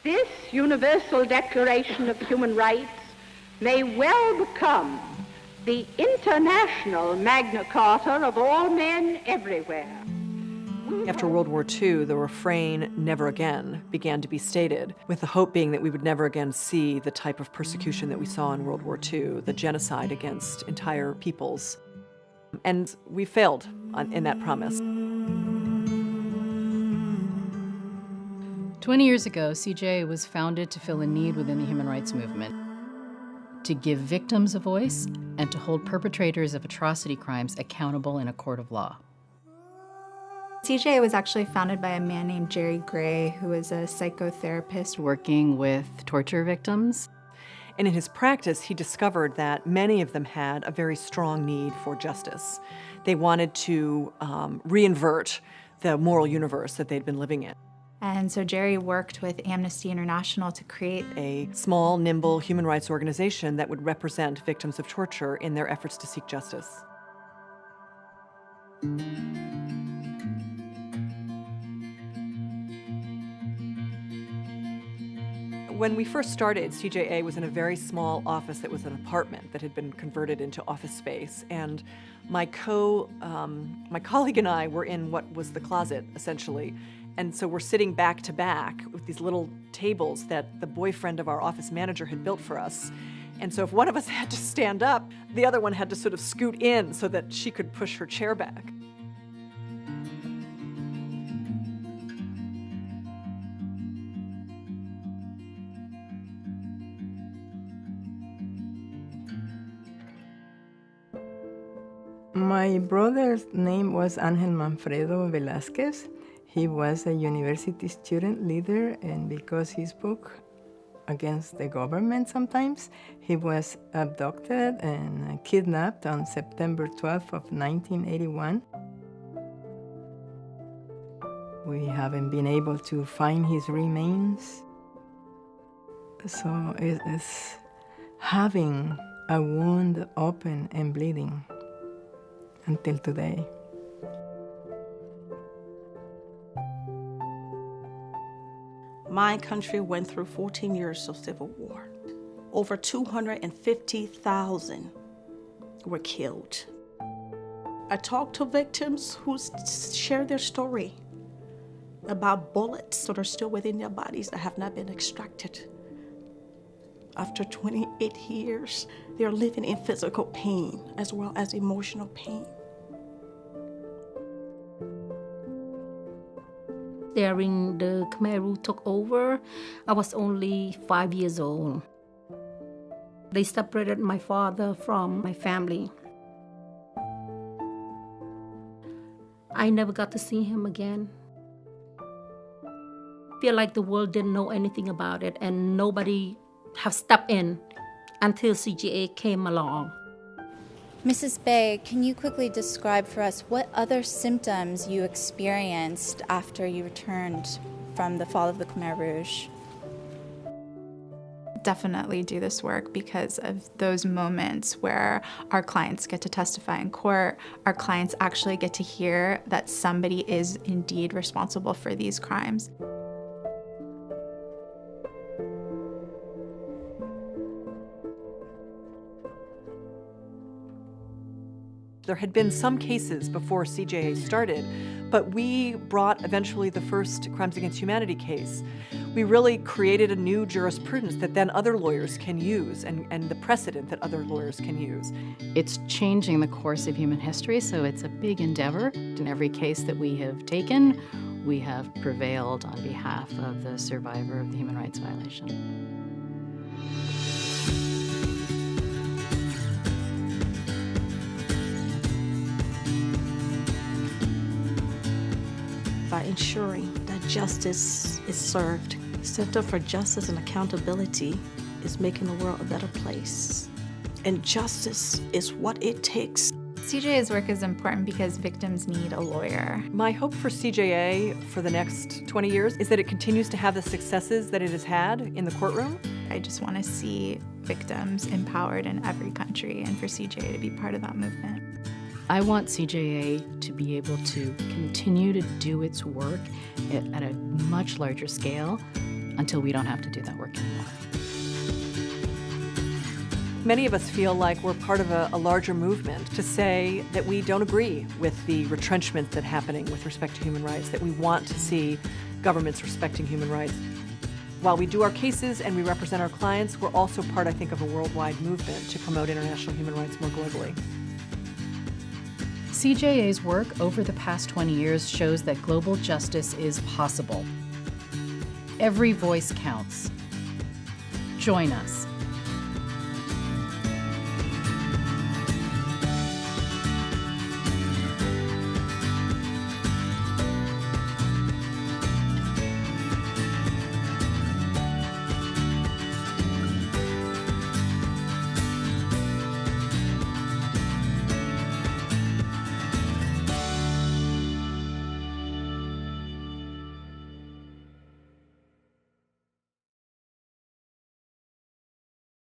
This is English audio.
This Universal Declaration of Human Rights may well become the international Magna Carta of all men everywhere. After World War II, the refrain, "never again," began to be stated, with the hope being that we would never again see the type of persecution that we saw in World War II, the genocide against entire peoples. And we failed in that promise. 20 years ago, CJA was founded to fill a need within the human rights movement, to give victims a voice and to hold perpetrators of atrocity crimes accountable in a court of law. CJA was actually founded by a man named Jerry Gray, who was a psychotherapist Working with torture victims. And in his practice, he discovered that many of them had a very strong need for justice. They wanted to reinvert the moral universe that they'd been living in. And so Jerry worked with Amnesty International to create A small, nimble human rights organization that would represent victims of torture in their efforts to seek justice. When we first started, CJA was in a very small office that was an apartment that had been converted into office space. And my colleague and I were in what was the closet, essentially. And so we're sitting back to back with these little tables that the boyfriend of our office manager had built for us. And so if one of us had to stand up, the other one had to sort of scoot in so that she could push her chair back. My brother's name was Angel Manfredo Velázquez. He was a university student leader, and because he spoke against the government sometimes, he was abducted and kidnapped on September 12th of 1981. We haven't been able to find his remains. So it's having a wound open and bleeding until today. My country went through 14 years of civil war. Over 250,000 were killed. I talked to victims who shared their story about bullets that are still within their bodies that have not been extracted. After 28 years, they're living in physical pain as well as emotional pain. During the Khmer Rouge took over, I was only 5 years old. They separated my father from my family. I never got to see him again. I feel like the world didn't know anything about it and nobody have stepped in until CJA came along. Mrs. Bay, can you quickly describe for us what other symptoms you experienced after you returned from the fall of the Khmer Rouge? definitely do this work because of those moments where our clients get to testify in court, our clients actually get to hear that somebody is indeed responsible for these crimes. There had been some cases before CJA started, but we brought eventually the first Crimes Against Humanity case. We really created a new jurisprudence that then other lawyers can use and the precedent that other lawyers can use. It's changing the course of human history, so it's a big endeavor. In every case that we have taken, we have prevailed on behalf of the survivor of the human rights violation. By ensuring that justice is served. Center for Justice and Accountability is making the world a better place. And justice is what it takes. CJA's work is important because victims need a lawyer. My hope for CJA for the next 20 years is that it continues to have the successes that it has had in the courtroom. I just want to see victims empowered in every country and for CJA to be part of that movement. I want CJA to be able to continue to do its work at a much larger scale until we don't have to do that work anymore. Many of us feel like we're part of a larger movement to say that we don't agree with the retrenchment that's happening with respect to human rights, that we want to see governments respecting human rights. While we do our cases and we represent our clients, we're also part, I think, of a worldwide movement to promote international human rights more globally. CJA's work over the past 20 years shows that global justice is possible. Every voice counts. Join us.